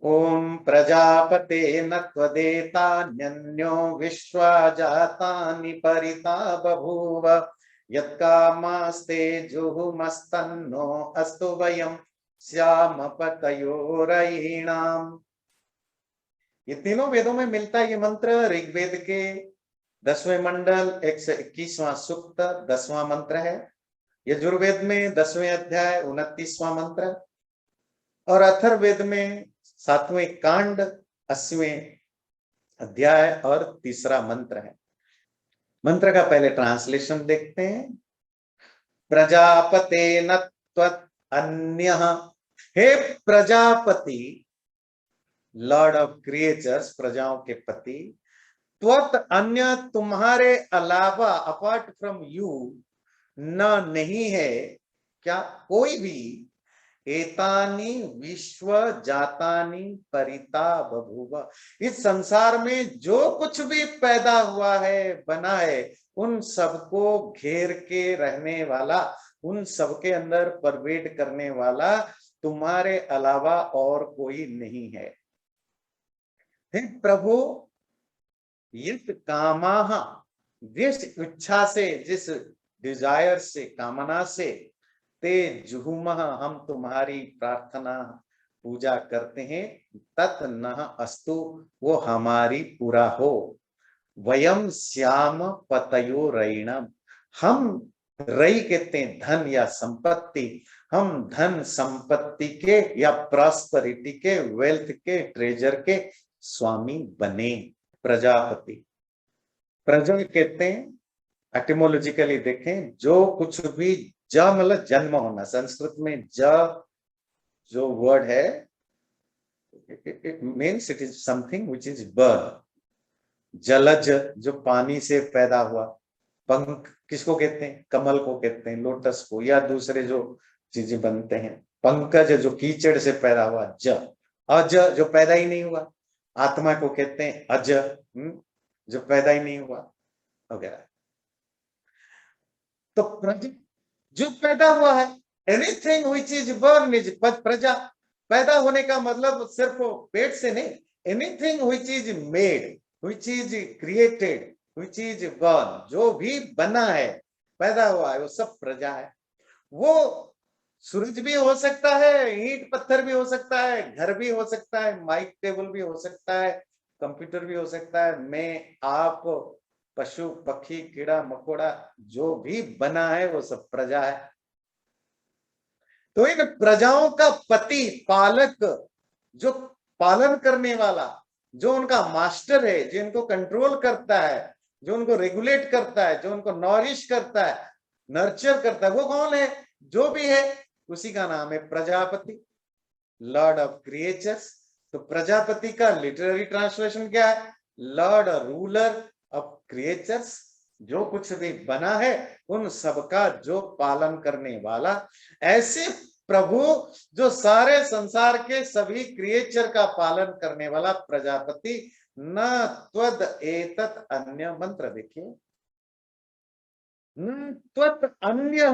ओम प्रजापते न त्वदेतान्यो विश्वा जातानि परिता बभूव यत्कामास्ते जुहुमस्तन्नो अस्तु वयं श्याम पतयोरयीणाम्। ये तीनों वेदों में मिलता है ये मंत्र। ऋग्वेद के 10वें मंडल 121वां सूक्त 10वां मंत्र है। यजुर्वेद में 10वें अध्याय 29वां मंत्र और अथर्ववेद में 7वें कांड 80वें अध्याय और तीसरा मंत्र है। मंत्र का पहले ट्रांसलेशन देखते हैं। प्रजापते न त्वत् अन्यः, हे प्रजापति, लॉर्ड ऑफ क्रिएचर्स, प्रजाओं के पति, त्वत् अन्य, तुम्हारे अलावा, अपार्ट फ्रॉम यू, न नहीं है क्या कोई भी, एतानी विश्व जातानी परिता बभूव, इस संसार में जो कुछ भी पैदा हुआ है, बना है, उन सबको घेर के रहने वाला, उन सबके अंदर परवेड करने वाला तुम्हारे अलावा और कोई नहीं है। हे प्रभु, यत कामाः, जिस इच्छा से, जिस डिजायर से, कामना से, ते जुहुमः, हम तुम्हारी प्रार्थना पूजा करते हैं, तत् नः अस्तु, वो हमारी पूरा हो। वयम श्याम पतयो रैणम, हम, रई कहते हैं धन या संपत्ति, हम धन संपत्ति के या प्रॉस्पेरिटी के, वेल्थ के, ट्रेजर के स्वामी बने। प्रजापति, प्रजा कहते हैं एटिमोलॉजिकली देखें, जो कुछ भी, ज मतलब जन्म होना, संस्कृत में ज जो वर्ड है, it means it is something which is birth. जलज, जो पानी से पैदा हुआ। पंख किसको कहते हैं? कमल को कहते हैं, लोटस को, या दूसरे जो चीजें बनते हैं। पंकज, जो कीचड़ से पैदा हुआ। ज, अज, जो पैदा ही नहीं हुआ। आत्मा को कहते हैं अज, जो पैदा ही नहीं हुआ, वगैरह। तो प्रजा, जो पैदा हुआ है, anything which is burn is प्रजा। पैदा होने का मतलब सिर्फ पेट से नहीं, anything which is made, which is created, which is burn, जो भी बना है, पैदा हुआ है, वो सब प्रजा है। वो सूरज भी हो सकता है, ईंट पत्थर भी हो सकता है, घर भी हो सकता है, माइक टेबल भी हो सकता है, कंप्यूटर भी हो सकता है, मैं, आप, पशु पक्षी, कीड़ा मकोड़ा, जो भी बना है वो सब प्रजा है। तो इन प्रजाओं का पति, पालक, जो पालन करने वाला, जो उनका मास्टर है, जो इनको कंट्रोल करता है, जो उनको रेगुलेट करता है, जो उनको नॉरिश करता है, नर्चर करता है, वो कौन है? जो भी है उसी का नाम है प्रजापति, लॉर्ड ऑफ क्रिएचर्स। तो प्रजापति का लिटरेरी ट्रांसलेशन क्या है? लॉर्ड और रूलर ऑफ क्रिएचर्स, जो कुछ भी बना है उन सबका जो पालन करने वाला। ऐसे प्रभु जो सारे संसार के सभी क्रिएचर का पालन करने वाला प्रजापति, न त्वद एतत् अन्य, मंत्र देखिए, न त्वत अन्य,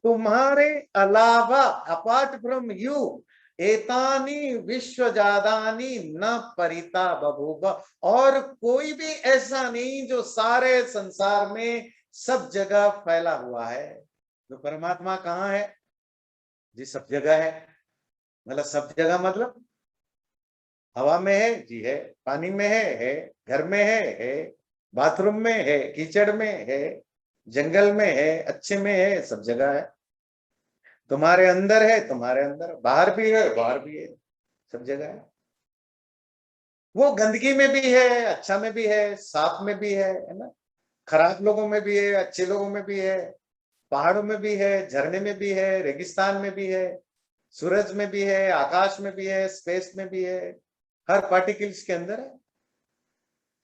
तुम्हारे अलावा, अपार्ट फ्रॉम यू, एतानी विश्वजादानी न परिता बभूव, और कोई भी ऐसा नहीं जो सारे संसार में सब जगह फैला हुआ है। तो परमात्मा कहाँ है जी? सब जगह है। मतलब सब जगह मतलब हवा में है जी, है, पानी में है, घर में है, बाथरूम में है, कीचड़ में है, जंगल में है, अच्छे में है, सब जगह है। तुम्हारे अंदर है, तुम्हारे अंदर, बाहर भी है, बाहर भी है, सब जगह है। वो गंदगी में भी है, अच्छा में भी है, साफ में भी है ना, खराब लोगों में भी है, अच्छे लोगों में भी है, पहाड़ों में भी है, झरने में भी है, रेगिस्तान में भी है, सूरज में भी है, आकाश में भी है, स्पेस में भी है, हर पार्टिकल्स के अंदर है,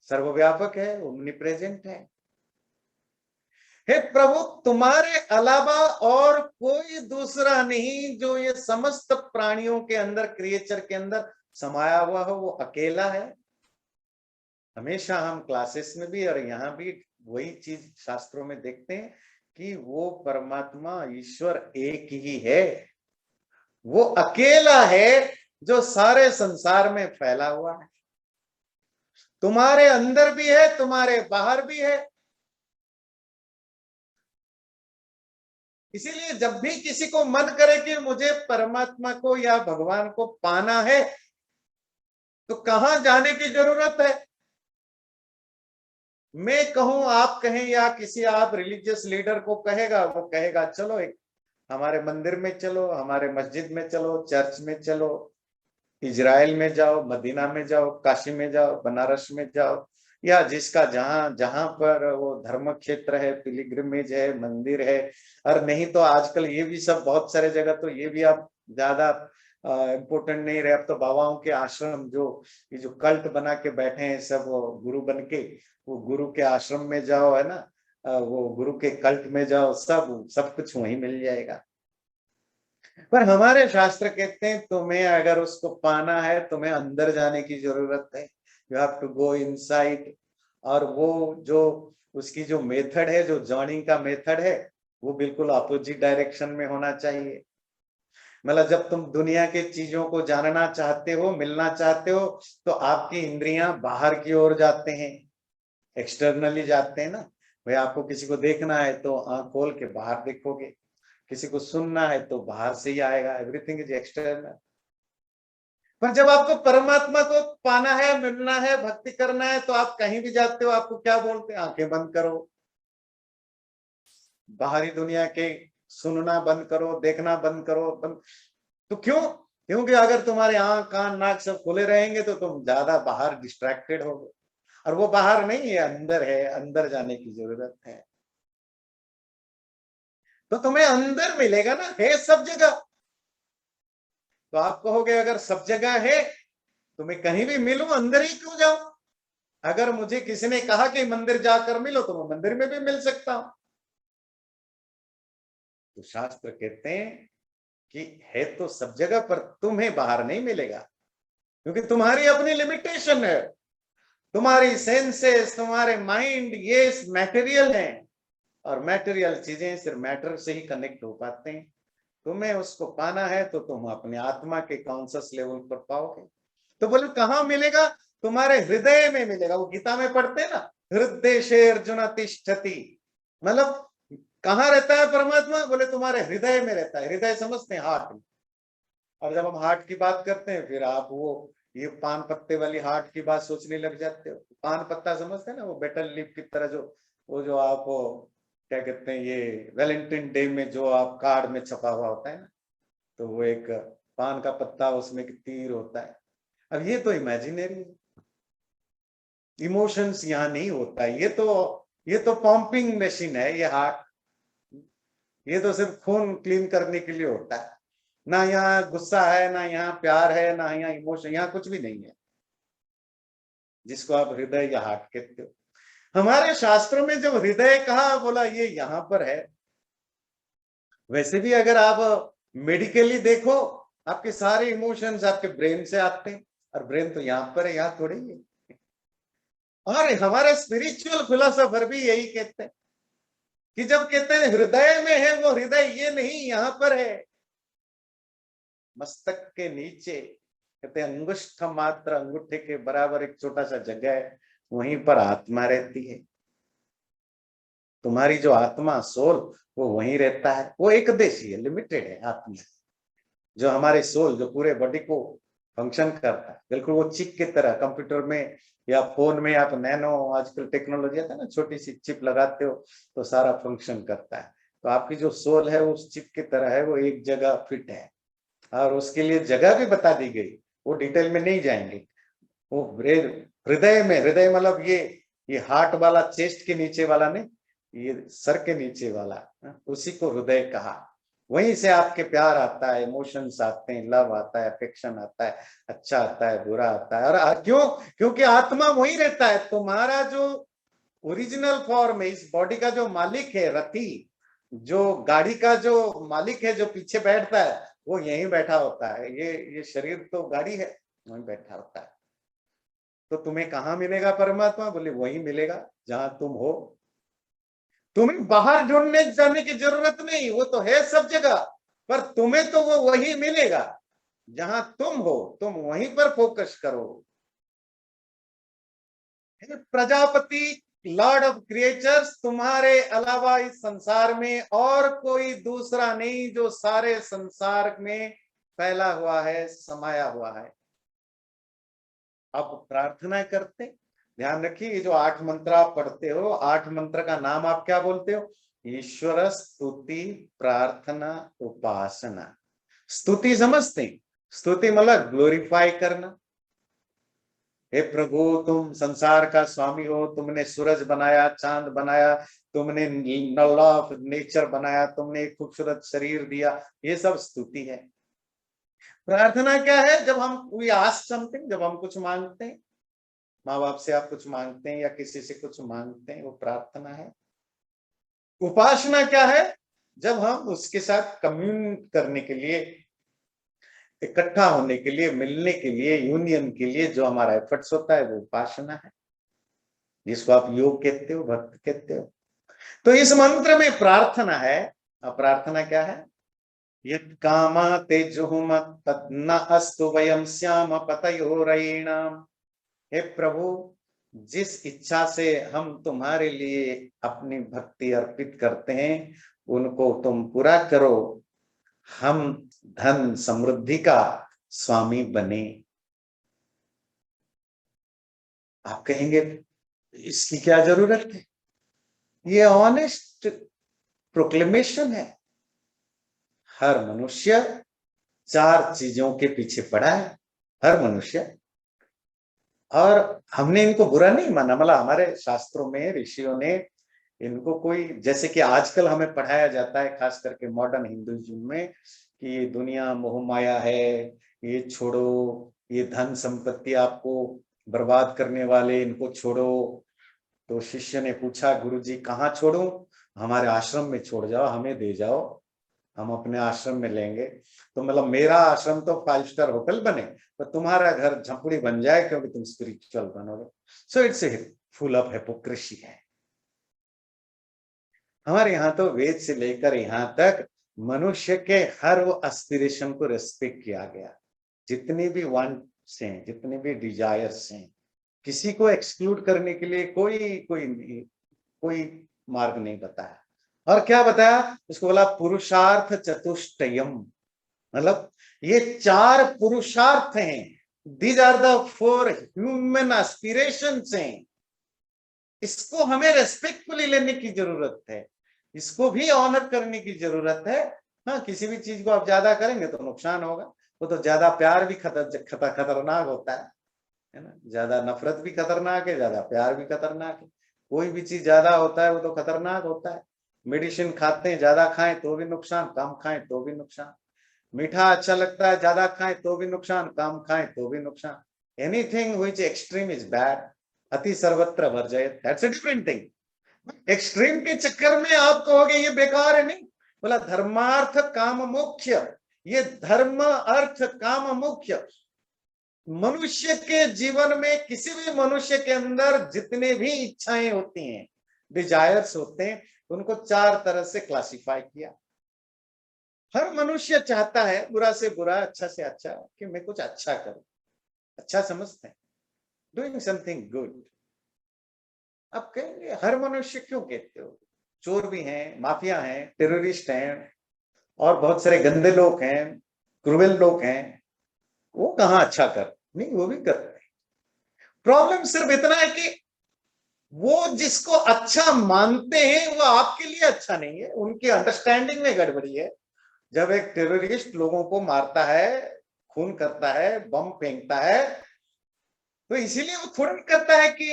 सर्वव्यापक है, ओमनीप्रेजेंट है। हे प्रभु, तुम्हारे अलावा और कोई दूसरा नहीं जो ये समस्त प्राणियों के अंदर, क्रिएचर के अंदर समाया हुआ हो, वो अकेला है। हमेशा हम क्लासेस में भी और यहाँ भी वही चीज शास्त्रों में देखते हैं कि वो परमात्मा ईश्वर एक ही है, वो अकेला है, जो सारे संसार में फैला हुआ है, तुम्हारे अंदर भी है, तुम्हारे बाहर भी है। इसीलिए जब भी किसी को मन करे कि मुझे परमात्मा को या भगवान को पाना है, तो कहां जाने की जरूरत है? मैं कहूं, आप कहें, या किसी आप रिलीजियस लीडर को कहेगा, वो कहेगा चलो एक हमारे मंदिर में चलो, हमारे मस्जिद में चलो, चर्च में चलो, इजराइल में जाओ, मदीना में जाओ, काशी में जाओ, बनारस में जाओ, या जिसका जहां जहां पर वो धर्म क्षेत्र है, पिलग्रिमेज है, मंदिर है। और नहीं तो आजकल ये भी सब बहुत सारे जगह तो ये भी अब ज्यादा इम्पोर्टेंट नहीं रहे। अब तो बाबाओं के आश्रम, जो ये जो कल्ट बना के बैठे हैं सब, वो गुरु बन के, वो गुरु के आश्रम में जाओ, है ना, वो गुरु के कल्ट में जाओ, सब सब कुछ वहीं मिल जाएगा। पर हमारे शास्त्र कहते हैं तुम्हें अगर उसको पाना है, तुम्हें अंदर जाने की जरूरत है। You have to go inside. और वो जो उसकी जो मेथड है, जो जर्निंग का मेथड है, वो बिल्कुल अपोजिट डायरेक्शन में होना चाहिए। मतलब जब तुम दुनिया के चीजों को जानना चाहते हो, मिलना चाहते हो, तो आपकी इंद्रियां बाहर की ओर जाते हैं, एक्सटर्नली जाते हैं ना। भाई आपको किसी को देखना है तो आंख खोल के बाहर देखोगे, किसी को सुनना है तो बाहर से ही आएगा, एवरीथिंग इज एक्सटर्नल। पर जब आपको परमात्मा को पाना है, मिलना है, भक्ति करना है, तो आप कहीं भी जाते हो, आपको क्या बोलते हैं? आंखें बंद करो, बाहरी दुनिया के सुनना बंद करो, देखना बंद करो, बंद। तो क्यों? क्योंकि अगर तुम्हारे आंख कान नाक सब खुले रहेंगे तो तुम ज्यादा बाहर डिस्ट्रैक्टेड होगे। और वो बाहर नहीं है, अंदर है, अंदर जाने की जरूरत है। तो तुम्हें अंदर मिलेगा ना, है सब जगह। तो आप कहोगे अगर सब जगह है तो मैं कहीं भी मिलूं, अंदर ही क्यों जाऊं? अगर मुझे किसी ने कहा कि मंदिर जाकर मिलो, तो मैं मंदिर में भी मिल सकता हूं। तो शास्त्र कहते हैं कि है तो सब जगह, पर तुम्हें बाहर नहीं मिलेगा, क्योंकि तुम्हारी अपनी लिमिटेशन है। तुम्हारी सेंसेस, तुम्हारे माइंड, ये मैटेरियल है, और मैटेरियल चीजें सिर्फ मैटर से ही कनेक्ट हो पाते हैं। तुम्हें उसको पाना है तो तुम अपने आत्मा के कॉन्शियस लेवल पर पाओगे। तो बोले कहां मिलेगा? तुम्हारे हृदय में मिलेगा। वो गीता में पढ़ते हैं ना, हृदय से अर्जुन तिष्ठति। मतलब कहां रहता है परमात्मा? बोले तुम्हारे हृदय में रहता है। हृदय समझते हैं, हार्ट में। और जब हम हार्ट की बात करते हैं, फिर आप वो ये पान पत्ते वाली हार्ट की बात सोचने लग जाते हो। पान पत्ता समझते हैं ना, वो बेटल लीफ की तरह, जो वो जो आप क्या कहते हैं, ये वैलेंटाइन डे में जो आप कार्ड में छपा हुआ होता है ना, तो वो एक पान का पत्ता, उसमें एक तीर होता है। अब ये तो इमेजिनरी है, इमोशंस यहाँ नहीं होता है। ये तो पंपिंग मशीन है, ये हार्ट। ये तो सिर्फ खून क्लीन करने के लिए होता है। ना यहाँ गुस्सा है, ना यहाँ प्यार है, ना यहाँ इमोशन, यहाँ कुछ भी नहीं है, जिसको आप हृदय या हार्ट कहते हो। हमारे शास्त्रों में जब हृदय कहा, बोला ये यहाँ पर है। वैसे भी अगर आप मेडिकली देखो, आपके सारे इमोशंस आपके ब्रेन से आते हैं, और ब्रेन तो यहाँ पर है, यहाँ थोड़ी है। और हमारे स्पिरिचुअल फिलोसोफर भी यही कहते हैं कि जब कहते हैं हृदय में है, वो हृदय ये नहीं यहाँ पर है, मस्तक के नीचे। कहते हैं अंगुष्ठ मात्र, अंगूठे के बराबर एक छोटा सा जगह है, वहीं पर आत्मा रहती है। तुम्हारी जो आत्मा, सोल, वो वहीं रहता है। वो एक देशी है, लिमिटेड है आत्मा। जो हमारे सोल, जो पूरे बॉडी को फंक्शन करता है, बिल्कुल वो चिप की तरह। कंप्यूटर में या फोन में आप नैनो, आजकल टेक्नोलॉजी आता है ना, छोटी सी चिप लगाते हो तो सारा फंक्शन करता है। तो आपकी जो सोल है, वो उस चिप की तरह है, वो एक जगह फिट है। और उसके लिए जगह भी बता दी गई, वो डिटेल में नहीं जाएंगे। वो हृदय में, हृदय मतलब ये हार्ट वाला, चेस्ट के नीचे वाला नहीं, ये सर के नीचे वाला, उसी को हृदय कहा। वहीं से आपके प्यार आता है, इमोशंस आते हैं, लव आता है, अफेक्शन आता है, अच्छा आता है, बुरा आता है। और क्यों? क्योंकि आत्मा वहीं रहता है। तुम्हारा जो ओरिजिनल फॉर्म है, इस बॉडी का जो मालिक है, रथी, जो गाड़ी का जो मालिक है, जो पीछे बैठता है, वो यहीं बैठा होता है। ये शरीर तो गाड़ी है, वहीं बैठा होता है। तो तुम्हें कहाँ मिलेगा परमात्मा? बोले वही मिलेगा जहां तुम हो। तुम्हें बाहर ढूंढने जाने की जरूरत नहीं, वो तो है सब जगह। पर तुम्हें तो वो वही मिलेगा। जहां तुम हो तुम वहीं पर फोकस करो। हे प्रजापति, लॉर्ड ऑफ क्रिएचर्स, तुम्हारे अलावा इस संसार में और कोई दूसरा नहीं जो सारे संसार में फैला हुआ है, समाया हुआ है। अब प्रार्थना करते, ध्यान रखिए, ये जो 8 मंत्र आप पढ़ते हो, 8 मंत्र का नाम आप क्या बोलते हो? ईश्वर स्तुति, प्रार्थना, उपासना। स्तुति समझते हैं? स्तुति मतलब ग्लोरीफाई करना। हे प्रभु, तुम संसार का स्वामी हो, तुमने सूरज बनाया, चांद बनाया, तुमने लॉ ऑफ नेचर बनाया, तुमने एक खूबसूरत शरीर दिया, ये सब स्तुति है। प्रार्थना क्या है? जब हम वी आस्क समथिंग, जब हम कुछ मांगते हैं, माँ बाप से आप कुछ मांगते हैं या किसी से कुछ मांगते हैं, वो प्रार्थना है। उपासना क्या है? जब हम उसके साथ कम्यून करने के लिए, इकट्ठा होने के लिए, मिलने के लिए, यूनियन के लिए जो हमारा एफर्ट्स होता है, वो उपासना है, जिसको आप योग कहते हो, भक्त कहते हो। तो इस मंत्र में प्रार्थना है। अब प्रार्थना क्या है? यत् कामा तेजुहुम तन्न अस्तु वयम श्याम पतयोरयिणाम। हे प्रभु, जिस इच्छा से हम तुम्हारे लिए अपनी भक्ति अर्पित करते हैं, उनको तुम पूरा करो, हम धन समृद्धि का स्वामी बने। आप कहेंगे इसकी क्या जरूरत है? ये ऑनेस्ट प्रोक्लेमेशन है। हर मनुष्य 4 चीजों के पीछे पड़ा है, हर मनुष्य। और हमने इनको बुरा नहीं माना, मतलब हमारे शास्त्रों में ऋषियों ने इनको कोई, जैसे कि आजकल हमें पढ़ाया जाता है खास करके मॉडर्न हिंदुइज्म में, कि ये दुनिया मोह माया है, ये छोड़ो, ये धन संपत्ति आपको बर्बाद करने वाले, इनको छोड़ो। तो शिष्य ने पूछा, गुरुजी कहाँ छोड़ूं? हमारे आश्रम में छोड़ जाओ, हमें दे जाओ, हम अपने आश्रम में लेंगे। तो मतलब मेरा आश्रम तो 5 स्टार होटल बने, तो तुम्हारा घर झंपड़ी बन जाए, क्योंकि तुम स्पिरिचुअल बनोगे। So it's a full of hypocrisy है। हमारे यहाँ तो वेद से लेकर यहाँ तक मनुष्य के हर वो एस्पिरेशन को रेस्पेक्ट किया गया। जितने भी वांट्स हैं, जितने भी डिजायर्स हैं, किसी को एक्सक्लूड करने के लिए कोई मार्ग नहीं बताया। और क्या बताया? उसको बोला पुरुषार्थ चतुष्टयम, मतलब ये 4 पुरुषार्थ हैं। These are the 4 human aspirations हैं। इसको हमें रेस्पेक्टफुली लेने की जरूरत है, इसको भी ऑनर करने की जरूरत है। हाँ, किसी भी चीज को आप ज्यादा करेंगे तो नुकसान होगा। वो तो ज्यादा प्यार भी खतरनाक होता है ना। ज्यादा नफरत भी खतरनाक है, ज्यादा प्यार भी खतरनाक है। कोई भी चीज ज्यादा होता है वो तो खतरनाक होता है। मेडिसिन खाते हैं, ज्यादा खाएं तो भी नुकसान, कम खाएं तो भी नुकसान। मीठा अच्छा लगता है, ज्यादा खाएं तो भी नुकसान, कम खाएं तो भी नुकसान। Anything which extreme is bad. अति सर्वत्र वर्जयेत, that's a different thing. Extreme के चक्कर में आप कहोगे ये बेकार है, नहीं। बोला धर्मार्थ काम मुख्य, ये धर्म अर्थ काम मुख्य। मनुष्य के जीवन में, किसी भी मनुष्य के अंदर जितने भी इच्छाएं होती हैं, डिजायर्स होते हैं, उनको 4 तरह से क्लासिफाई किया। हर मनुष्य चाहता है बुरा से बुरा, अच्छा से अच्छा, कि मैं कुछ अच्छा करूं। अच्छा समझते हैं, डूइंग समथिंग गुड। अब कहेंगे हर मनुष्य क्यों कहते हो? चोर भी हैं, माफिया हैं, टेररिस्ट हैं, और बहुत सारे गंदे लोग हैं, क्रूएल लोग हैं, वो कहाँ अच्छा कर? नहीं, वो भी कर रहे हैं। प्रॉब्लम सिर्फ इतना है कि वो जिसको अच्छा मानते हैं वो आपके लिए अच्छा नहीं है, उनकी अंडरस्टैंडिंग में गड़बड़ी है। जब एक टेररिस्ट लोगों को मारता है, खून करता है, बम फेंकता है, तो इसीलिए वो थोड़ा करता है कि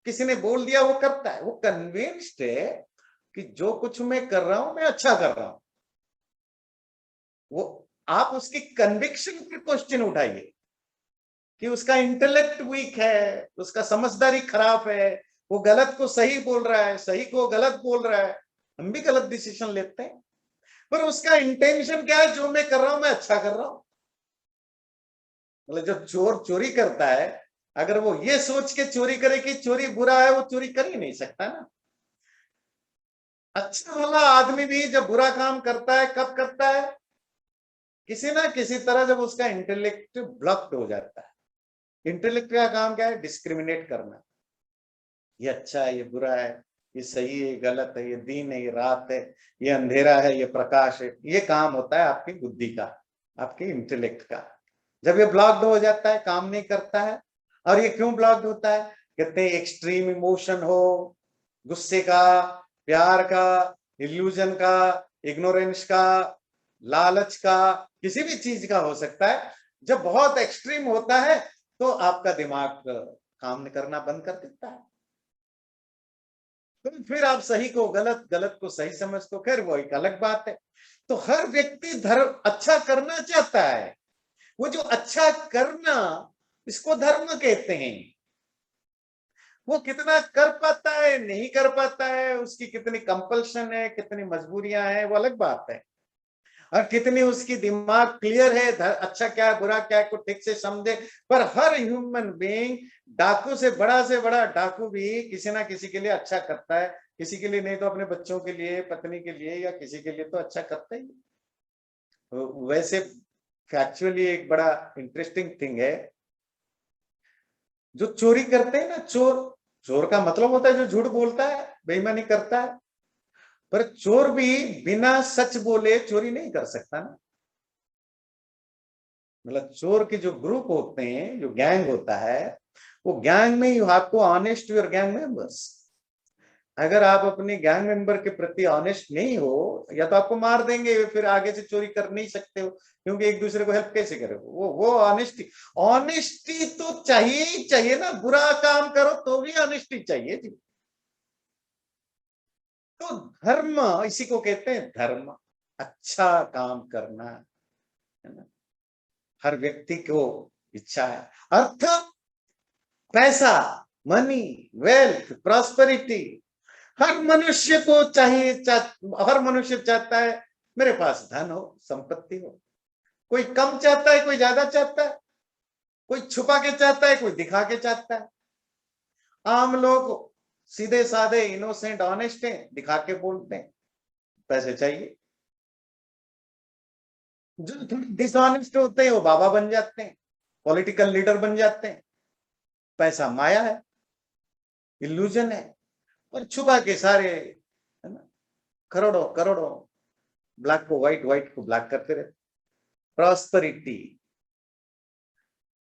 किसी ने बोल दिया वो करता है। वो कन्विंस्ड है कि जो कुछ मैं कर रहा हूं मैं अच्छा कर रहा हूं। वो, आप उसकी कन्विक्शन पर क्वेश्चन उठाइए कि उसका इंटेलेक्ट वीक है, उसका समझदारी खराब है, वो गलत को सही बोल रहा है, सही को गलत बोल रहा है। हम भी गलत डिसीजन लेते हैं, पर उसका इंटेंशन क्या है? जो मैं कर रहा हूं मैं अच्छा कर रहा हूं। मतलब जो चोर चोरी करता है, अगर वो ये सोच के चोरी करे कि चोरी बुरा है, वो चोरी कर ही नहीं सकता ना। अच्छा वाला आदमी भी जब बुरा काम करता है, कब करता है? किसी ना किसी तरह जब उसका इंटेलेक्ट ब्लॉक्ड हो जाता है। इंटेलेक्ट का काम क्या है? डिस्क्रिमिनेट करना, ये अच्छा है, ये बुरा है, ये सही है, ये गलत है, ये दिन है, ये रात है, ये अंधेरा है, ये प्रकाश है। ये काम होता है आपकी बुद्धि का, आपके इंटेलेक्ट का। जब ये ब्लॉक्ड हो जाता है, काम नहीं करता है। और ये क्यों ब्लॉक्ड होता है? कहते हैं एक्सट्रीम इमोशन हो, गुस्से का, प्यार का, इल्यूजन का, इग्नोरेंस का, लालच का, किसी भी चीज का हो सकता है। जब बहुत एक्सट्रीम होता है तो आपका दिमाग काम करना बंद कर देता है। तो फिर आप सही को गलत, गलत को सही समझते हो, खैर वो एक अलग बात है। तो हर व्यक्ति धर्म अच्छा करना चाहता है। वो जो अच्छा करना, इसको धर्म कहते हैं। वो कितना कर पाता है, नहीं कर पाता है, उसकी कितनी कंपल्शन है, कितनी मजबूरियां हैं, वो अलग बात है। और कितनी उसकी दिमाग क्लियर है, अच्छा क्या है, बुरा क्या है, को ठीक से समझे। पर हर ह्यूमन बीइंग, डाकू से बड़ा डाकू भी किसी ना किसी के लिए अच्छा करता है। किसी के लिए नहीं तो अपने बच्चों के लिए, पत्नी के लिए, या किसी के लिए तो अच्छा करता ही। तो वैसे फैक्चुअली एक बड़ा इंटरेस्टिंग थिंग है, जो चोरी करते हैं ना, चोर, चोर का मतलब होता है जो झूठ बोलता है, बेईमानी करता है। पर चोर भी बिना सच बोले चोरी नहीं कर सकता ना। मतलब चोर के जो ग्रुप होते हैं, जो गैंग होता है, वो गैंग में you have to honest your gang members. अगर आप अपने गैंग मेंबर के प्रति ऑनेस्ट नहीं हो, या तो आपको मार देंगे, फिर आगे से चोरी कर नहीं सकते हो, क्योंकि एक दूसरे को हेल्प कैसे करोगे? वो ऑनेस्टी, ऑनेस्टी तो चाहिए ही चाहिए ना। बुरा काम करो तो भी ऑनेस्टी चाहिए जी। तो धर्म, इसी को कहते हैं धर्म, अच्छा काम करना, है ना। हर व्यक्ति को इच्छा है। अर्थ, पैसा, मनी, वेल्थ, प्रॉस्पेरिटी, हर मनुष्य को चाहिए। हर मनुष्य चाहता है मेरे पास धन हो, संपत्ति हो। कोई कम चाहता है, कोई ज्यादा चाहता है, कोई छुपा के चाहता है, कोई दिखा के चाहता है। आम लोग सीधे साधे, इनोसेंट, ऑनेस्ट हैं, दिखा के बोलते हैं पैसे चाहिए। जो थोड़े डिसऑनेस्ट होते हैं वो बाबा बन जाते हैं, पॉलिटिकल लीडर बन जाते हैं। पैसा माया है, इल्यूजन है। और छुपा के सारे, है ना, करोड़ों करोड़ों, ब्लैक को व्हाइट, व्हाइट को ब्लैक करते रहते। प्रॉस्पेरिटी,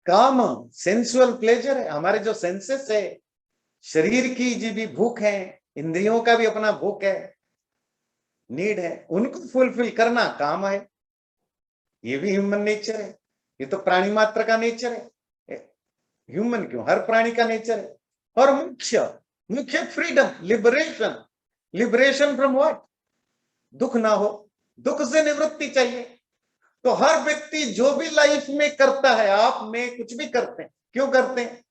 काम, सेंसुअल प्लेजर है। हमारे जो सेंसेस है, शरीर की जी भी भूख है, इंद्रियों का भी अपना भूख है, नीड है, उनको फुलफिल करना काम है। ये भी ह्यूमन नेचर है। ये तो प्राणी मात्र का नेचर है। ह्यूमन क्यों, हर प्राणी का नेचर है। और मुख्य, मुख्य freedom, liberation. Liberation from what? दुख ना हो, दुख से निवृत्ति चाहिए। तो हर व्यक्ति जो भी लाइफ में करता है, आप में कुछ भी करते हैं, क्यों करते हैं?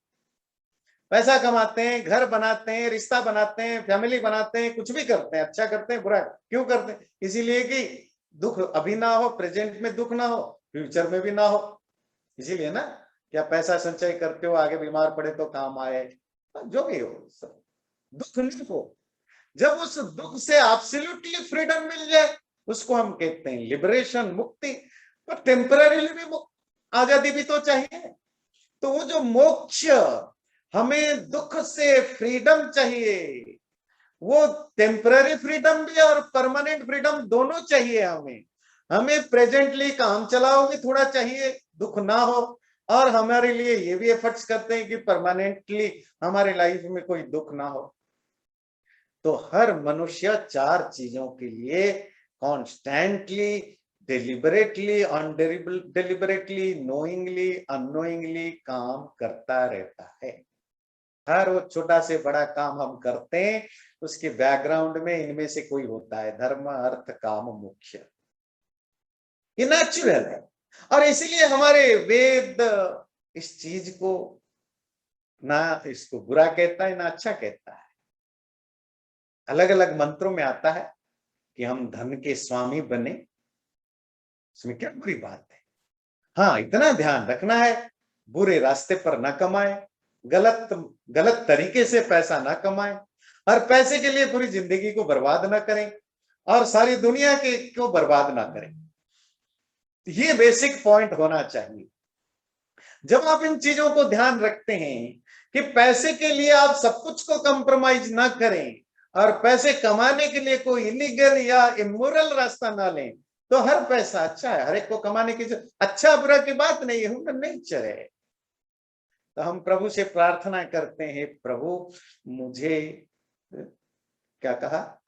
पैसा कमाते हैं, घर बनाते हैं, रिश्ता बनाते हैं, फैमिली बनाते हैं, कुछ भी करते हैं, अच्छा करते हैं, बुरा क्यों करते हैं? इसीलिए कि दुख अभी ना हो, प्रेजेंट में दुख ना हो, फ्यूचर में भी ना हो। इसीलिए ना, क्या पैसा संचय करते हो, आगे बीमार पड़े तो काम आए, जो भी हो, सब दुख नहीं हो। जब उस दुख से एब्सोल्युटली फ्रीडम मिल जाए, उसको हम कहते हैं लिबरेशन, मुक्ति। पर टेम्पररीली भी आजादी भी तो चाहिए। तो वो जो मोक्ष, हमें दुख से फ्रीडम चाहिए, वो टेम्पररी फ्रीडम भी और परमानेंट फ्रीडम दोनों चाहिए हमें। हमें प्रेजेंटली काम चलाओ भी थोड़ा चाहिए, दुख ना हो। और हमारे लिए ये भी एफर्ट्स करते हैं कि परमानेंटली हमारे लाइफ में कोई दुख ना हो। तो हर मनुष्य चार चीजों के लिए कॉन्स्टेंटली, डिलिबरेटली, अनडिलिबरेटली, नोइंगली, अननोइंगली काम करता रहता है। हर वो छोटा से बड़ा काम हम करते हैं, उसके बैकग्राउंड में इनमें से कोई होता है, धर्म, अर्थ, काम, मोक्ष। ये नेचुरल है। और इसीलिए हमारे वेद इस चीज को ना इसको बुरा कहता है, ना अच्छा कहता है। अलग अलग मंत्रों में आता है कि हम धन के स्वामी बने, इसमें क्या बुरी बात है? हाँ, इतना ध्यान रखना है, बुरे रास्ते पर ना कमाए, गलत गलत तरीके से पैसा ना कमाए, और पैसे के लिए पूरी जिंदगी को बर्बाद ना करें, और सारी दुनिया के को बर्बाद ना करें। ये बेसिक पॉइंट होना चाहिए। जब आप इन चीजों को ध्यान रखते हैं कि पैसे के लिए आप सब कुछ को कंप्रोमाइज ना करें और पैसे कमाने के लिए कोई इलीगल या इमोरल रास्ता ना लें, तो हर पैसा अच्छा है, हर एक को कमाने की अच्छा बुरा की बात नहीं है, ह्यूमन नेचर है। तो हम प्रभु से प्रार्थना करते हैं, प्रभु मुझे, क्या कहा,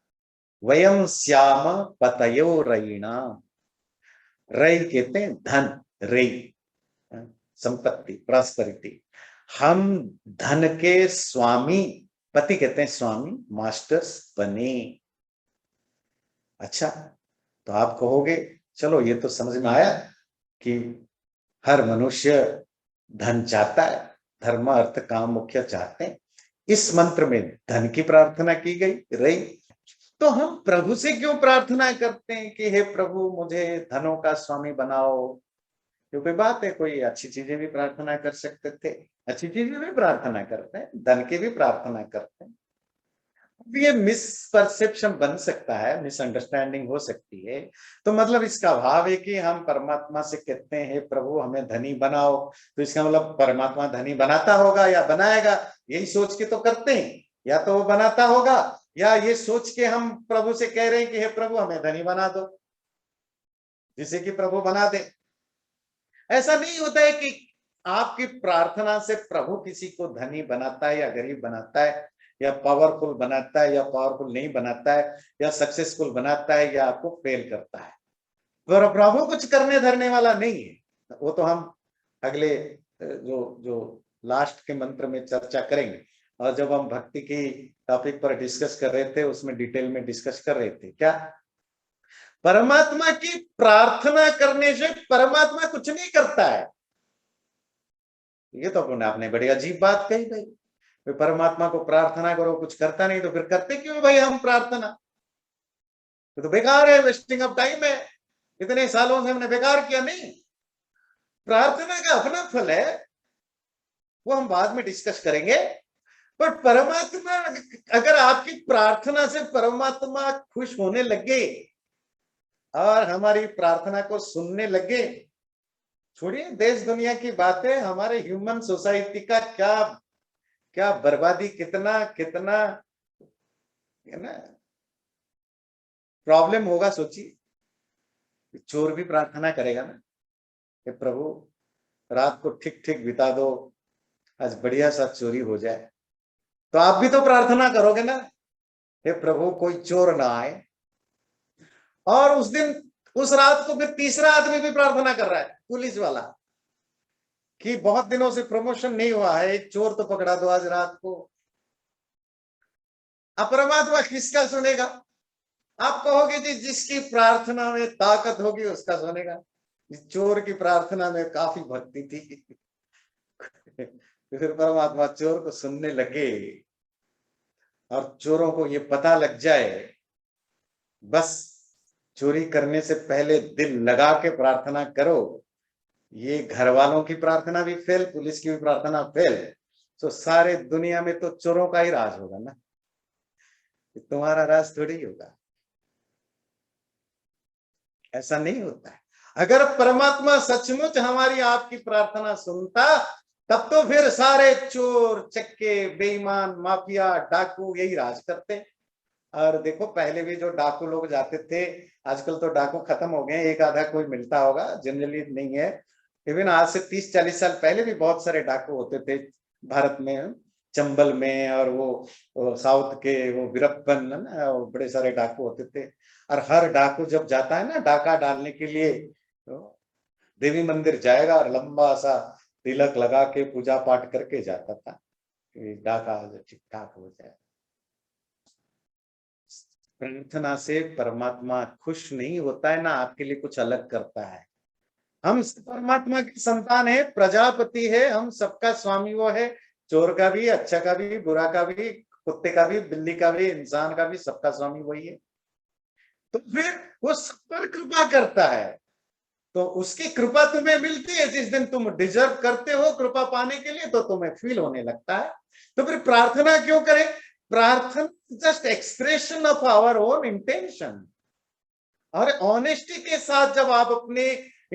वयम श्याम पतयो रयिणा, रई कहते हैं धन, रई संपत्ति, प्रॉस्पेरिटी। हम धन के स्वामी, पति कहते हैं स्वामी, मास्टर्स बने। अच्छा, तो आप कहोगे चलो ये तो समझ में आया कि हर मनुष्य धन चाहता है, धर्म अर्थ काम मुख्य चाहते हैं। इस मंत्र में धन की प्रार्थना की गई, रही। तो हम प्रभु से क्यों प्रार्थना करते हैं कि हे प्रभु मुझे धनों का स्वामी बनाओ? क्योंकि बात है, कोई अच्छी चीजें भी प्रार्थना कर सकते थे, अच्छी चीजें भी प्रार्थना करते हैं, धन की भी प्रार्थना करते हैं। ये मिसपरसेप्शन बन सकता है, मिसअंडरस्टैंडिंग हो सकती है। तो मतलब इसका भाव है कि हम परमात्मा से कहते हैं प्रभु हमें धनी बनाओ, तो इसका मतलब परमात्मा धनी बनाता होगा या बनाएगा, यही सोच के तो करते हैं। या तो वो बनाता होगा, या ये सोच के हम प्रभु से कह रहे हैं कि हे प्रभु हमें धनी बना दो, जिसे कि प्रभु बना दे। ऐसा नहीं होता है कि आपकी प्रार्थना से प्रभु किसी को धनी बनाता है या गरीब बनाता है, या पावरफुल बनाता है या पावरफुल नहीं बनाता है, या सक्सेसफुल बनाता है या आपको फेल करता है। पर प्रभु कुछ करने धरने वाला नहीं है। वो तो हम अगले जो जो लास्ट के मंत्र में चर्चा करेंगे। और जब हम भक्ति की टॉपिक पर डिस्कस कर रहे थे, उसमें डिटेल में डिस्कस कर रहे थे, क्या परमात्मा की प्रार्थना करने से परमात्मा कुछ नहीं करता है। ये तो आपने बड़ी अजीब बात कही भाई, परमात्मा को प्रार्थना करो कुछ करता नहीं, तो फिर करते क्यों भाई हम प्रार्थना? तो बेकार है, वेस्टिंग ऑफ टाइम है, इतने सालों से हमने बेकार किया। नहीं, प्रार्थना का अपना फल है, वो हम बाद में डिस्कस करेंगे। पर परमात्मा, अगर आपकी प्रार्थना से परमात्मा खुश होने लगे और हमारी प्रार्थना को सुनने लगे, छोड़िए देश दुनिया की बातें, हमारे ह्यूमन सोसाइटी का क्या क्या बर्बादी, कितना कितना है ना प्रॉब्लम होगा। सोचिए, चोर भी प्रार्थना करेगा ना कि प्रभु रात को ठीक ठीक बिता दो, आज बढ़िया सा चोरी हो जाए। तो आप भी तो प्रार्थना करोगे ना, हे प्रभु कोई चोर ना आए। और उस दिन, उस रात को फिर तीसरा आदमी भी प्रार्थना कर रहा है, पुलिस वाला, कि बहुत दिनों से प्रमोशन नहीं हुआ है, एक चोर तो पकड़ा दो आज रात को। अब परमात्मा किसका सुनेगा? आप कहोगे जी जिसकी प्रार्थना में ताकत होगी उसका सुनेगा। इस चोर की प्रार्थना में काफी भक्ति थी फिर परमात्मा चोर को सुनने लगे, और चोरों को ये पता लग जाए, बस चोरी करने से पहले दिल लगा के प्रार्थना करो। ये घर वालों की प्रार्थना भी फेल, पुलिस की भी प्रार्थना फेल, तो सारे दुनिया में तो चोरों का ही राज होगा ना, तुम्हारा राज थोड़ी होगा। ऐसा नहीं होता है। अगर परमात्मा सचमुच हमारी आपकी प्रार्थना सुनता, तब तो फिर सारे चोर चक्के बेईमान माफिया डाकू यही राज करते। और देखो पहले भी जो डाकू लोग जाते थे, आजकल तो डाकू खत्म हो गए, एक आधा कोई मिलता होगा, जनरली नहीं है। इवन आज से 30-40 साल पहले भी बहुत सारे डाकू होते थे भारत में, चंबल में, और वो साउथ के वो वीरप्पन ना, वो बड़े सारे डाकू होते थे। और हर डाकू जब जाता है ना डाका डालने के लिए, तो देवी मंदिर जाएगा और लंबा सा तिलक लगा के पूजा पाठ करके जाता था कि डाका ठीक ठाक हो जाए। प्रार्थना से परमात्मा खुश नहीं होता है ना, आपके लिए कुछ अलग करता है। हम परमात्मा की संतान है, प्रजापति है, हम सबका स्वामी वो है, चोर का भी, अच्छा का भी, बुरा का भी, कुत्ते का भी, बिल्ली का भी, इंसान का भी, सबका स्वामी वही है। तो फिर वो सब पर कृपा करता है, तो उसकी कृपा तुम्हें मिलती है जिस दिन तुम डिजर्व करते हो कृपा पाने के लिए, तो तुम्हें फील होने लगता है। तो फिर प्रार्थना क्यों करें? प्रार्थना just expression of our own intention. और ऑनेस्टी के साथ जब आप अपने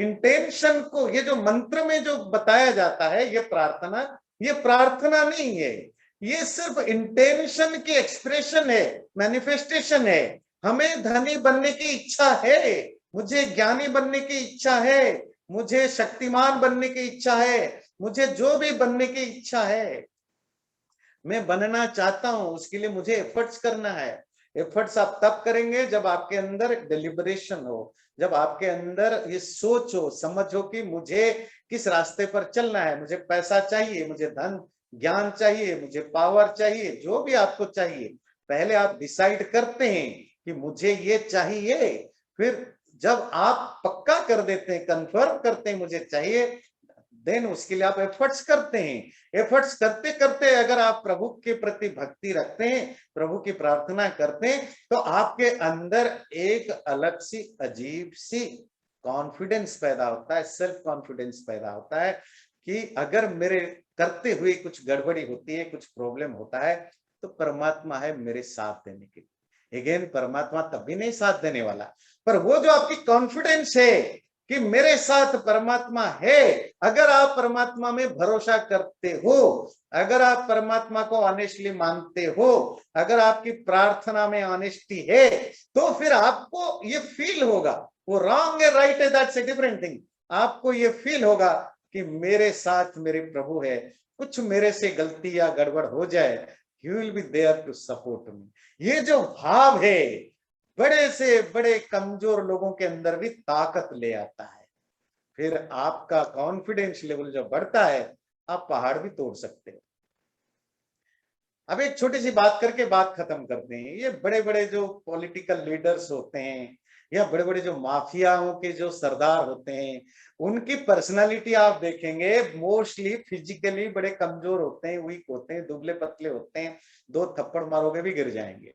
इंटेंशन को, ये जो मंत्र में जो बताया जाता है, ये प्रार्थना नहीं है, ये सिर्फ इंटेंशन की एक्सप्रेशन है, मैनिफेस्टेशन है। हमें धनी बनने की इच्छा है, मुझे ज्ञानी बनने की इच्छा है, मुझे शक्तिमान बनने की इच्छा है, मुझे जो भी बनने की इच्छा है, मैं बनना चाहता हूं, उसके लिए मुझे एफर्ट्स करना है। एफर्ट्स आप तब करेंगे जब आपके अंदर डिलिबरेशन हो, जब आपके अंदर ये सोच हो, समझ हो कि मुझे किस रास्ते पर चलना है। मुझे पैसा चाहिए, मुझे धन ज्ञान चाहिए, मुझे पावर चाहिए, जो भी आपको चाहिए, पहले आप डिसाइड करते हैं कि मुझे ये चाहिए। फिर जब आप पक्का कर देते हैं, कंफर्म करते हैं मुझे चाहिए, देन उसके लिए आप एफर्ट्स करते हैं। एफर्ट्स करते करते अगर आप प्रभु के प्रति भक्ति रखते हैं, प्रभु की प्रार्थना करते हैं, तो आपके अंदर एक अलग सी अजीब सी कॉन्फिडेंस पैदा होता है, सेल्फ कॉन्फिडेंस पैदा होता है कि अगर मेरे करते हुए कुछ गड़बड़ी होती है, कुछ प्रॉब्लम होता है, तो परमात्मा है मेरे साथ देने के लिए। अगेन, परमात्मा तभी नहीं साथ देने वाला, पर वो जो आपकी कॉन्फिडेंस है कि मेरे साथ परमात्मा है, अगर आप परमात्मा में भरोसा करते हो, अगर आप परमात्मा को ऑनेस्टली मानते हो, अगर आपकी प्रार्थना में ऑनेस्टी है, तो फिर आपको ये फील होगा, वो रॉन्ग है राइट है दैट्स ए डिफरेंट थिंग, आपको ये फील होगा कि मेरे साथ मेरे प्रभु है, कुछ मेरे से गलती या गड़बड़ हो जाए, he will be there to support me. ये जो भाव है, बड़े से बड़े कमजोर लोगों के अंदर भी ताकत ले आता है। फिर आपका कॉन्फिडेंस लेवल जो बढ़ता है, आप पहाड़ भी तोड़ सकते हो। अब एक छोटी सी बात करके बात खत्म करते हैं। ये बड़े बड़े जो पॉलिटिकल लीडर्स होते हैं, या बड़े बड़े जो माफियाओं के जो सरदार होते हैं, उनकी पर्सनालिटी आप देखेंगे, मोस्टली फिजिकली बड़े कमजोर होते हैं, वीक होते हैं, दुबले पतले होते हैं, दो थप्पड़ मारोगे भी गिर जाएंगे।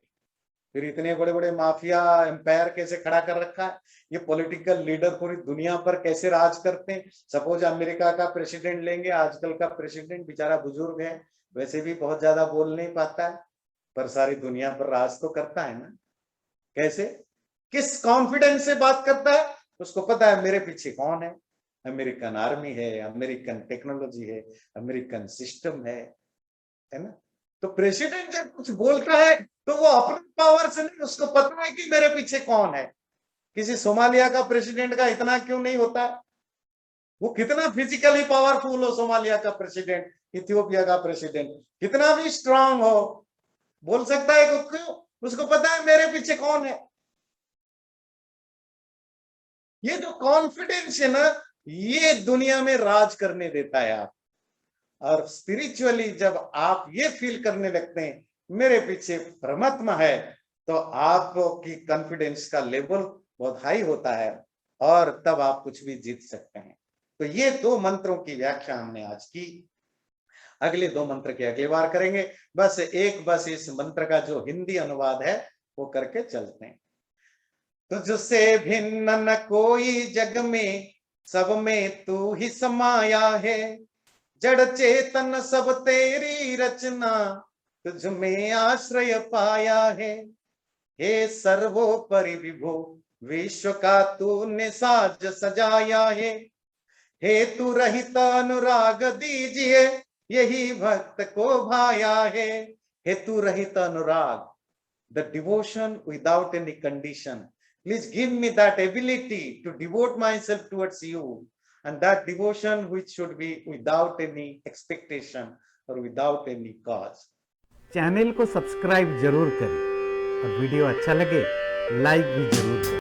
फिर इतने बड़े बड़े माफिया एम्पायर कैसे खड़ा कर रखा है, ये पॉलिटिकल लीडर पूरी दुनिया पर कैसे राज करते हैं। सपोज अमेरिका का प्रेसिडेंट लेंगे, आजकल का प्रेसिडेंट बेचारा बुजुर्ग है, वैसे भी बहुत ज्यादा बोल नहीं पाता है, पर सारी दुनिया पर राज तो करता है ना। कैसे, किस कॉन्फिडेंस से बात करता है, उसको पता है मेरे पीछे कौन है, अमेरिकन आर्मी है, अमेरिकन टेक्नोलॉजी है, अमेरिकन सिस्टम है ना। तो प्रेसिडेंट जब कुछ बोलता है तो वो अपनी पावर से नहीं, उसको पता है कि मेरे पीछे कौन है। किसी सोमालिया का प्रेसिडेंट का इतना क्यों नहीं होता, वो कितना फिजिकली पावरफुल हो, सोमालिया का प्रेसिडेंट, इथियोपिया का प्रेसिडेंट कितना भी स्ट्रांग हो, बोल सकता है क्यों, उसको पता है मेरे पीछे कौन है। ये जो कॉन्फिडेंस है ना, ये दुनिया में राज करने देता है आप। और स्पिरिचुअली जब आप ये फील करने लगते हैं मेरे पीछे परमात्मा है, तो आपकी कॉन्फिडेंस का लेवल बहुत हाई होता है, और तब आप कुछ भी जीत सकते हैं। तो ये दो मंत्रों की व्याख्या हमने आज की। अगले दो मंत्र की अगली बार करेंगे। बस इस मंत्र का जो हिंदी अनुवाद है वो करके चलते हैं। तुझसे भिन्न न कोई जग में, सब में तू ही समाया है, जड़ चेतन सब तेरी रचना, तुझ में आश्रय पाया है। हे सर्वोपरि विभो, विश्व का तूने साज सजाया है, हे तू रहित अनुराग दीजिए, यही भक्त को भाया है। हे तू रहित अनुराग, the devotion without any condition. Please give me that ability to devote myself towards you, and that devotion which should be without any expectation or without any cause. Channel को सब्सक्राइब जरूर करें और वीडियो अच्छा लगे like भी जरूर करें।